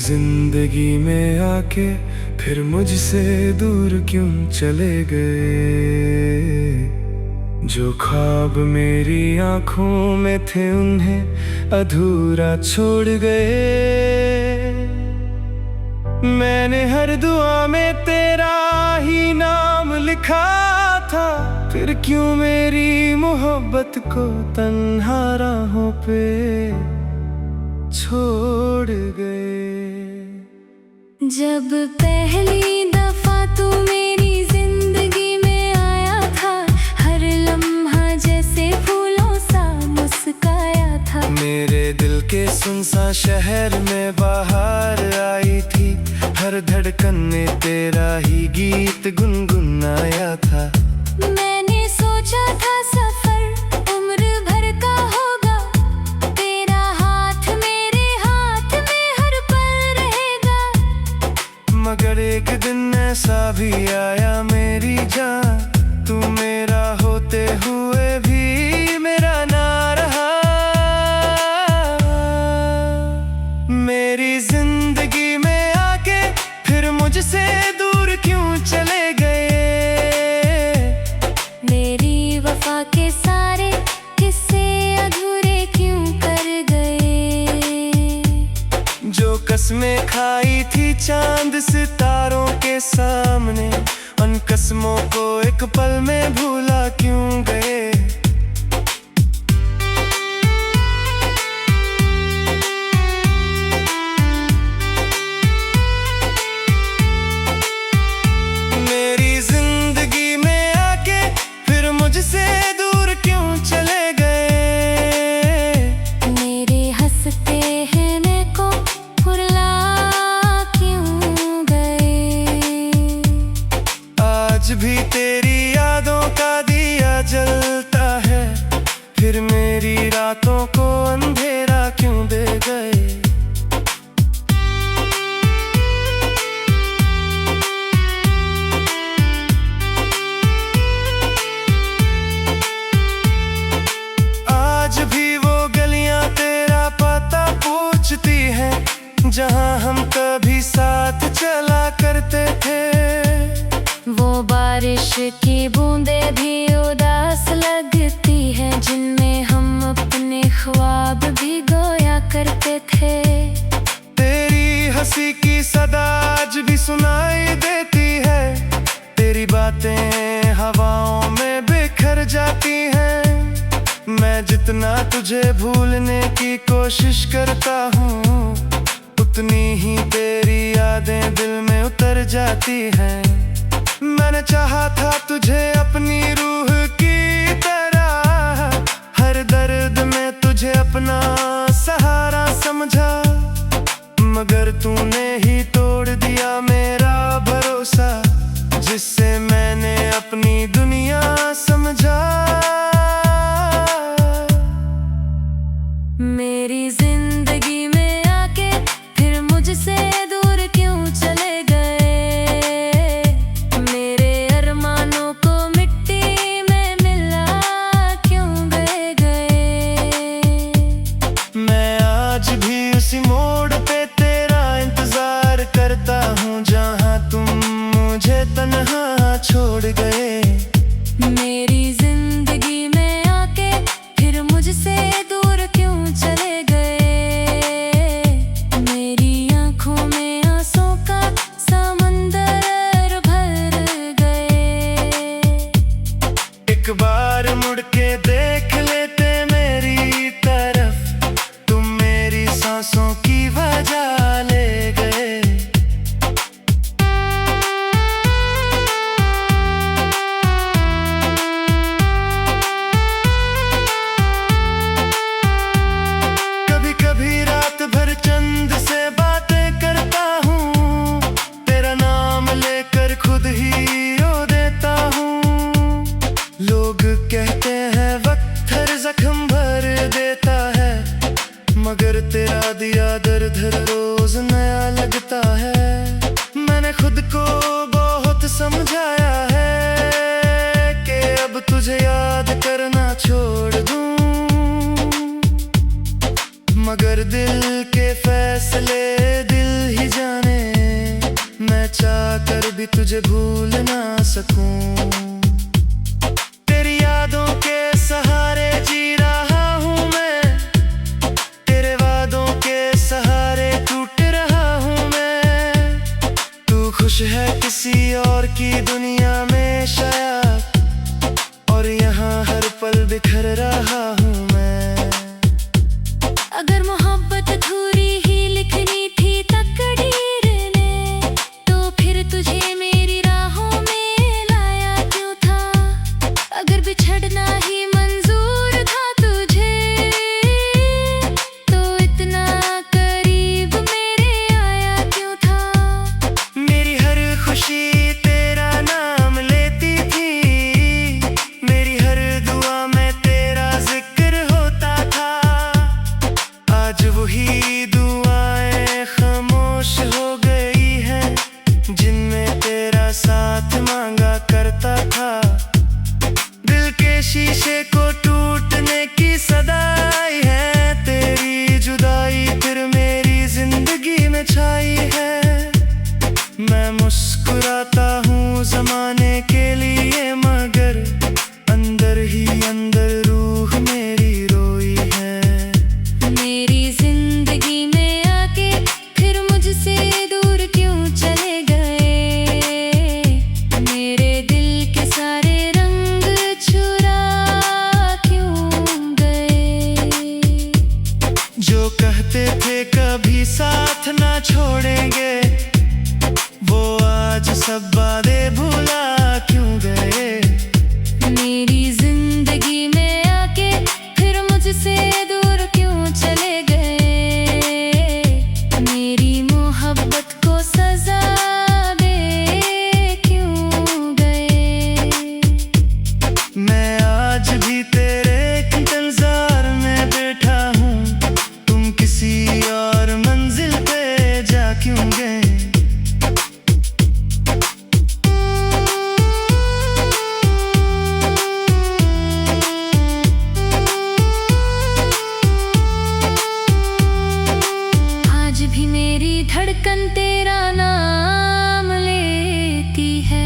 जिंदगी में आके फिर मुझसे दूर क्यों चले गए। जो ख्वाब मेरी आंखों में थे उन्हें अधूरा छोड़ गए। मैंने हर दुआ में तेरा ही नाम लिखा था, फिर क्यों मेरी मोहब्बत को तन्हा राहों पे छोड़ गए। जब पहली दफा तू मेरी जिंदगी में आया था, हर लम्हा जैसे फूलों सा मुस्काया था। मेरे दिल के सुनसान शहर में बाहर आई थी, हर धड़कन ने तेरा ही गीत गुनगुनाया था। मैंने सोचा था सफर उम्र भर का होगा, तेरा हाथ मेरे हाथ में हर पल रहेगा। मगर एक दिन ऐसा भी आया मेरी जान, तू मेरा होते हुए भी मेरा ना रहा। मेरी जिंदगी में आके फिर मुझसे दूर क्यों चले गए। मेरी वफा के सारे किस्से अधूरे क्यों कर गए। जो कसमें खाई थी चांद सितारों के सामने, उन कसमों को एक पल में भूला क्यों गए। मेरी जिंदगी में आके फिर मुझसे दूर क्यों चले गए। मेरे हंसते हैं को फुला क्यों गए। आज भी तेरी यादों का दिया जलता है, फिर मेरी रातों को अंधेरा क्यों दे गए। आज भी वो गलियां तेरा पता पूछती हैं, जहां हम कभी साथ चला करते थे। वो बारिश की बूंदें भी उदास लगती हैं, जिनमें हम अपने ख्वाब भी गोया करते थे। तेरी हंसी की सदा आज भी सुनाई देती है, तेरी बातें हवाओं में बिखर जाती हैं। मैं जितना तुझे भूलने की कोशिश करता हूँ, उतनी ही तेरी यादें दिल में उतर जाती हैं। मैंने चाहा था तुझे अपनी रूह की तरह, हर दर्द में तुझे अपना सहारा समझा। मगर तूने ही तोड़ दिया मेरा भरोसा, जिससे मैंने अपनी दुनिया समझा। मेरी जिंदगी में आके फिर मुझसे दूर क्यों चले गए। मेरे अरमानों को मिट्टी में मिला क्यों गए। मैं आज भी उसी मोड़ पे तेरा इंतजार करता हूँ, जहाँ तुम मुझे तन्हा छोड़ गए। मेरी जिंदगी में आके फिर मुझसे दूर क्यों चले गए। मेरी आंखों में आंसू का समंदर भर गए। एक बार मुड़ के देख लेते मेरी तरफ, तुम मेरी सांसों की वजह ले गए। तुझे भूल ना सकूं। तेरी यादों के सहारे जी रहा हूँ मैं, तेरे वादों के सहारे टूट रहा हूँ मैं। तू खुश है किसी और की दुनिया में शायद, और यहाँ हर पल बिखर रहा हूँ मैं। अगर मोहब्बत अधूरी ही लिखनी थी तकदीर ने, तो फिर तुझे मेरी राहों में लाया क्यों था। अगर बिछड़ना ही मंजूर था तुझे, तो इतना करीब मेरे आया क्यों था। मेरी हर खुशी तेरा नाम लेती थी, मेरी हर दुआ में तेरा जिक्र होता था। आज वही दुआएं खामोश हो गई हैं, जिनमें तेरा साथ मांगा करता था। दिल के शीशे को टूटने की सदाई है, तेरी जुदाई फिर मेरी जिंदगी में छाई है। मैं मुस्कुराता हूँ जमाने के लिए, मगर अंदर ही अंदर रूह मेरी रोई है। मेरी जिंदगी में आके फिर मुझसे दूर क्यों चले गए। मेरे दिल के सारे रंग चुरा क्यों गए। जो कहते थे कभी साथ ना छोड़ेंगे, वो आज सब वादे भुला क्यों गए। मेरी जिंदगी में आके फिर मुझसे दूर क्यों चले गए। मेरी मोहब्बत को सजा दे क्यों गए। मैं आज भी तेरे इंतजार में बैठा हूँ, तुम किसी और मंजिल पे जा क्यों गए। आज भी मेरी धड़कन तेरा नाम लेती है।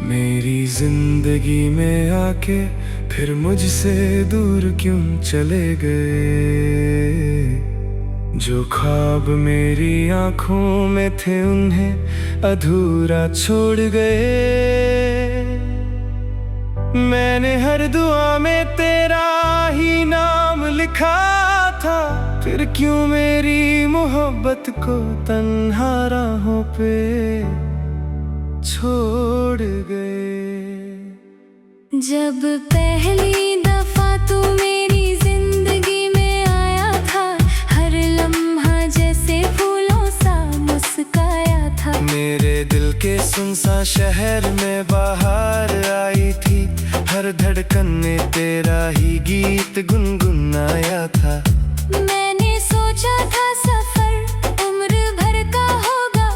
मेरी जिंदगी में आके फिर मुझसे दूर क्यों चले गए। जो ख्वाब मेरी आंखों में थे उन्हें अधूरा छोड़ गए। मैंने हर दुआ में तेरा ही नाम लिखा था, फिर क्यों मेरी मोहब्बत को तन्हा राहों पे छोड़ गए। जब पहली दफा तू मेरी जिंदगी में आया था, हर लम्हा जैसे फूलों सा मुस्काया था। मेरे दिल के सुनसान शहर में बाहर आई थी, हर धड़कन ने तेरा ही गीत गुनगुनाया था। मैंने सोचा था सफर उम्र भर का होगा,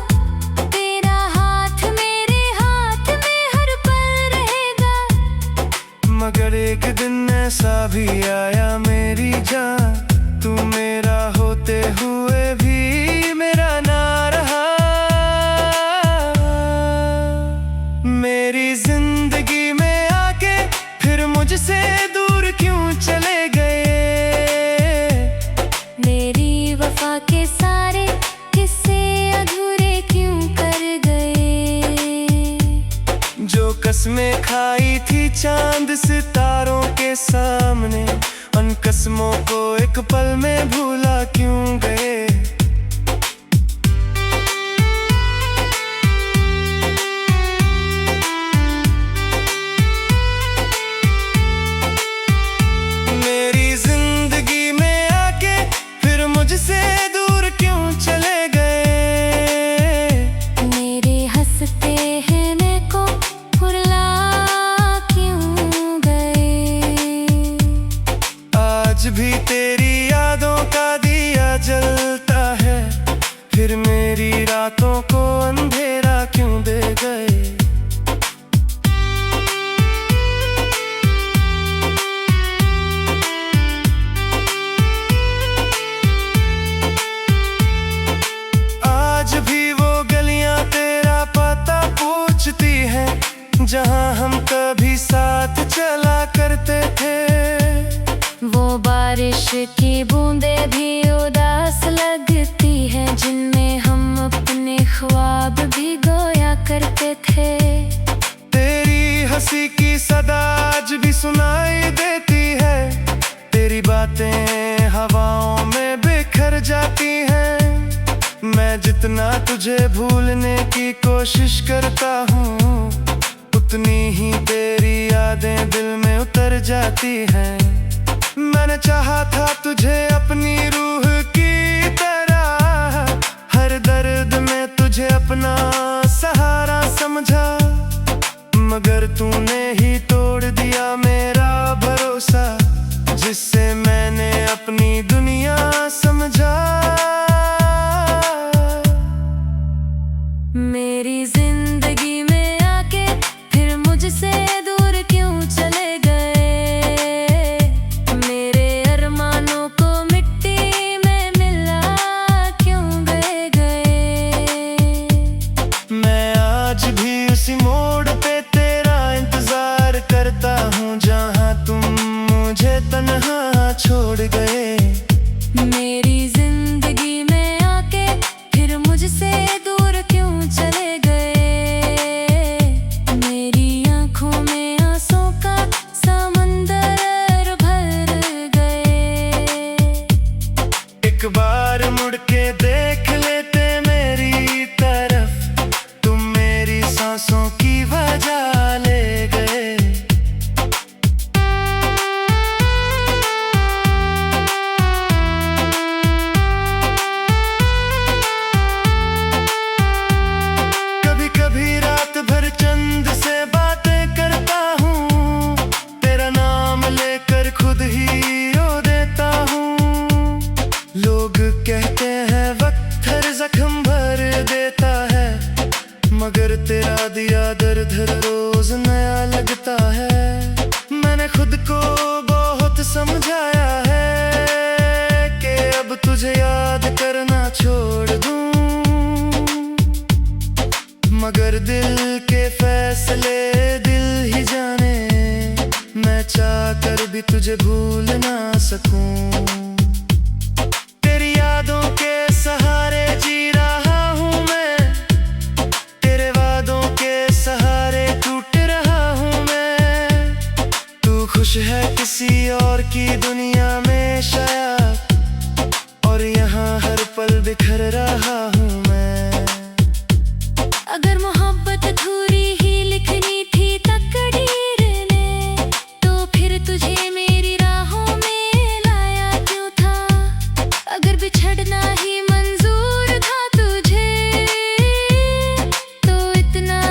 तेरा हाथ मेरे हाथ में हर पल रहेगा। मगर एक दिन ऐसा भी आया मेरी जान, तू मेरा होते हुए भी मेरा ना रहा। मेरी जिंदगी में आके फिर मुझसे दूर क्यों चले गए। मेरी वफा के सारे किस्से अधूरे क्यों कर गए। जो कसमें खाई थी चांद सितारों के सामने, उन कसमों को एक पल में भूला क्यों गए। मेरी जिंदगी में आके फिर मुझसे दूर क्यों चले गए। मेरे हंसते हैं को भुला क्यों गए। रातों को अंधेरा क्यों दे गए। आज भी वो गलियां तेरा पता पूछती हैं, जहां हम कभी साथ चला करते थे। वो बारिश की बूंदें भी उदास लगती हैं, जिनमें हम अपने ख्वाब भी गोया करते थे। तेरी हंसी की सदा आज भी सुनाई देती है, तेरी बातें हवाओं में बिखर जाती हैं। मैं जितना तुझे भूलने की कोशिश करता हूँ, उतनी ही तेरी यादें दिल में उतर जाती हैं। मैंने चाहा था तुझे अपनी रूह की तरह, हर दर्द में तुझे अपना सहारा समझा, मगर तूने ही तोड़ दिया मेरा भरोसा, जिससे मैंने अपनी दुनिया समझा। मेरी जिंदगी में आके फिर मुझसे दूर क्यों चले गए, मेरे अरमानों को मिट्टी में मिला क्यों गए। मैं आज भी उसी मोड़ पे तेरा इंतजार करता हूँ, जहाँ तुम मुझे तन्हा छोड़ गए। मेरी जिंदगी में आके फिर मुझसे दूर क्यों चले गए, मेरी आंखों में आंसू का समंदर भर गए। एक बार मुड़ के देख लेते मेरी तरफ, तुम मेरी सांसों की वजह ले गए। कभी कभी रात भर चंद से बातें करता हूँ, तेरा नाम लेकर खुद ही रो देता हूँ। लोग कहते हैं वक्त हर जख्म भर देता है, मगर तेरा दिया दर्द हर रोज नया लगता है। मैंने खुद को बहुत समझाया है कि अब तुझे याद करना छोड़ दूं, मगर दिल के फैसले दिल ही जाने, मैं चाह कर भी तुझे भूल ना सकूं। तेरी यादों के सहारे जी रहा हूँ मैं, तेरे वादों के सहारे टूट रहा हूँ मैं। तू खुश है किसी और की दुनिया में शायद, और यहाँ हर पल बिखर रहा हूँ मैं। अगर मोहब्बत अधूरी ही लिखनी थी तकदीर ने, तो फिर तुझे मेरी राहों में लाया क्यों था। अगर बिछड़ना ही मंजूर था तुझे, तो इतना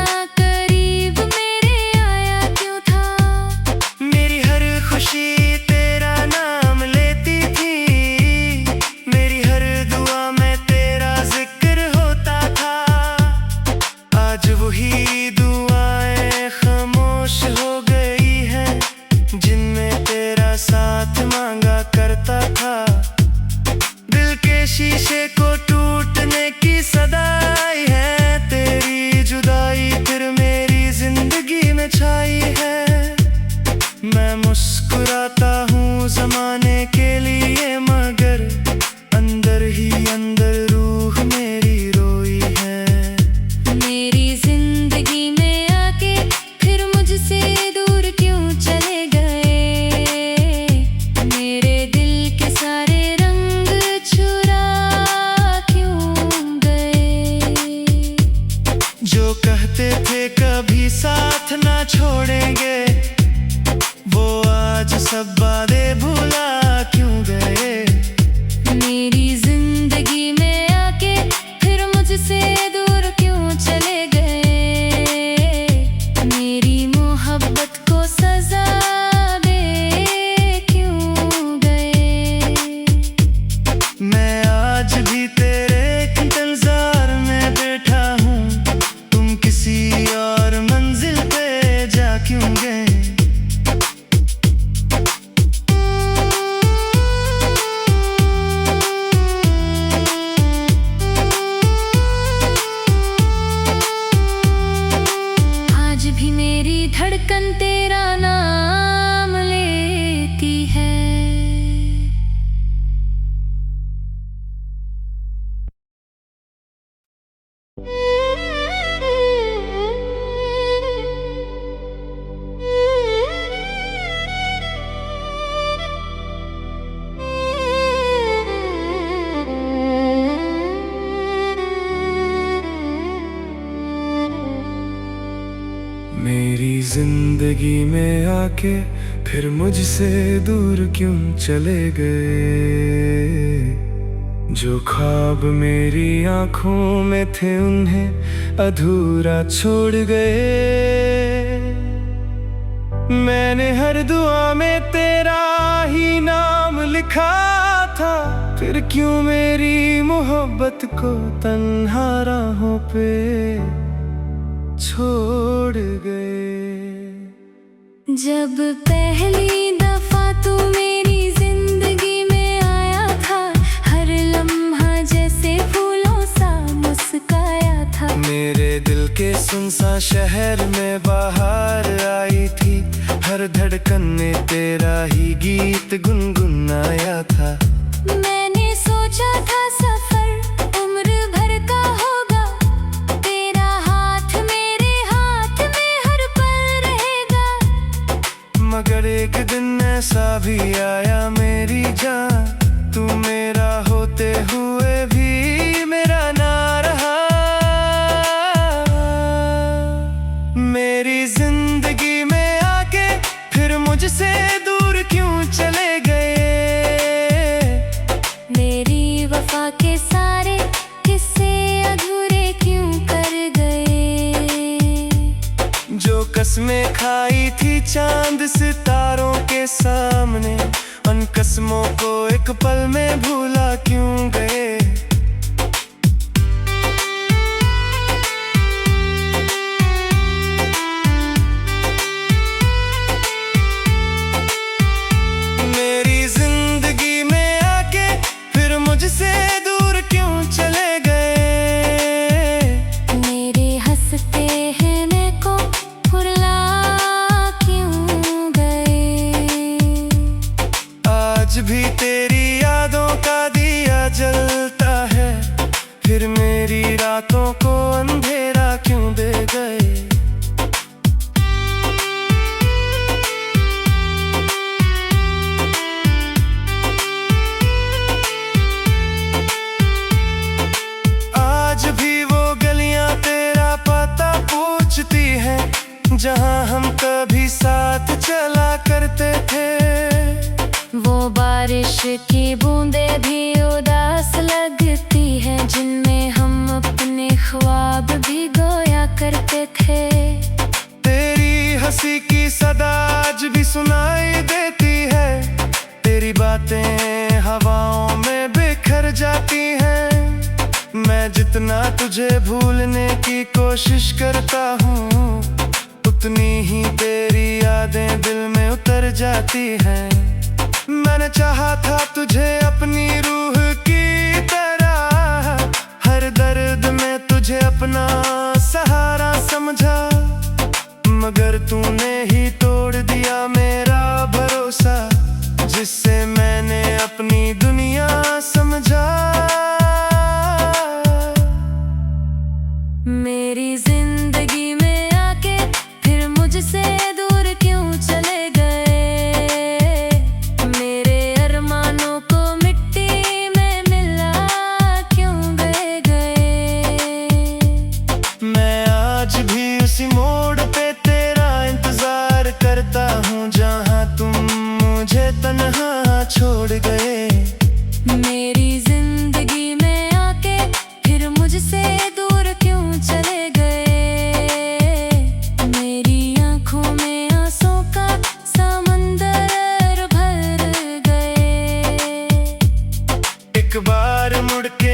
करीब मेरे आया क्यों था। मेरी हर खुशी तेरा नाम लेती थी, मेरी हर दुआ में तेरा जिक्र होता था। आज वही दुआएं खामोश हो गई हैं, जिनमें तेरा साथ मांगा करता था। दिल के शीशे को टूटने की सदाई है, तेरी जुदाई फिर मेरी जिंदगी में छाई है। मैं मुस्कुराता हूँ जमाने के लिए, मगर अंदर ही अंदर रूह मेरी रोई है। मेरी जिंदगी में आके फिर मुझसे दूर क्यों चले गए, मेरे दिल के सारे रंग चुरा क्यों गए। जो कहते थे कभी साथ ना छोड़ेंगे, वो आज सब वादे भुला क्यों गए। मेरी जिंदगी में आके फिर मुझसे दूर क्यों चले गए, मेरी मोहब्बत को सजा दे क्यों गए। मैं आज भी तेरे इंतजार में जिंदगी में आके फिर मुझसे दूर क्यों चले गए। जो ख्वाब मेरी आंखों में थे उन्हें अधूरा छोड़ गए। मैंने हर दुआ में तेरा ही नाम लिखा था, फिर क्यों मेरी मोहब्बत को तन्हा राहों पे छोड़ गए। जब पहली दफा तू मेरी जिंदगी में आया था, हर लम्हा जैसे फूलों सा मुस्काया था। मेरे दिल के सुनसान शहर में बाहर आई थी, हर धड़कन ने तेरा ही गीत गुनगुनाया था। मैंने सोचा था सफर उम्र भर का होगा, तेरा हाथ मेरे हाथ में हर पल रहेगा। मगर एक दिन ऐसा भी आया मेरी जान, तू मेरा होते हुए भी मेरा ना रहा। मेरी जिंदगी में आके फिर मुझसे दूर क्यों चले गए। मेरी वफा के सारे किस्से अधूरे क्यों कर गए। जो कसमें खाई थी चांद सितारों के सामने, उन कसमों को एक पल में भूला क्यों गए। मेरी जिंदगी में आके फिर मुझसे दूर क्यों चले गए। मेरे हंसते हैं को भुला क्यों गए। आज भी तेरी यादों का दिया जलता है, फिर मेरी रातों को अंधेरा क्यों दे गए। आज भी वो गलियां तेरा पता पूछती हैं, जहां हम कभी साथ चला करते थे। वो बारिश की बूंदें भी उदास लगती हैं, जिनमें हम अपने ख्वाब भी गोया करते थे। तेरी हंसी की सदा आज भी सुनाई देती है, तेरी बातें हवाओं में बिखर जाती हैं। मैं जितना तुझे भूलने की कोशिश करता हूँ, उतनी ही तेरी यादें दिल में उतर जाती हैं। मैंने चाहा था तुझे अपनी रूह की तरह, हर दर्द में तुझे अपना सहारा समझा। मगर तूने ही तोड़ दिया मेरा भरोसा, जिससे मैंने अपनी दुनिया समझा। मेरी जिंदगी में आके फिर मुझसे दूर क्यों चले गए। मेरे अरमानों को मिट्टी में मिला क्यों गए। मैं आज भी उसी मोड़ पे तेरा इंतजार करता हूँ, जहाँ तुम मुझे तन्हा छोड़ गए। मेरी जिंदगी में आके फिर मुझसे दूर क्यों चले गए। मेरी आंखों में आंसू का समंदर भर गए। एक बार मुड़ के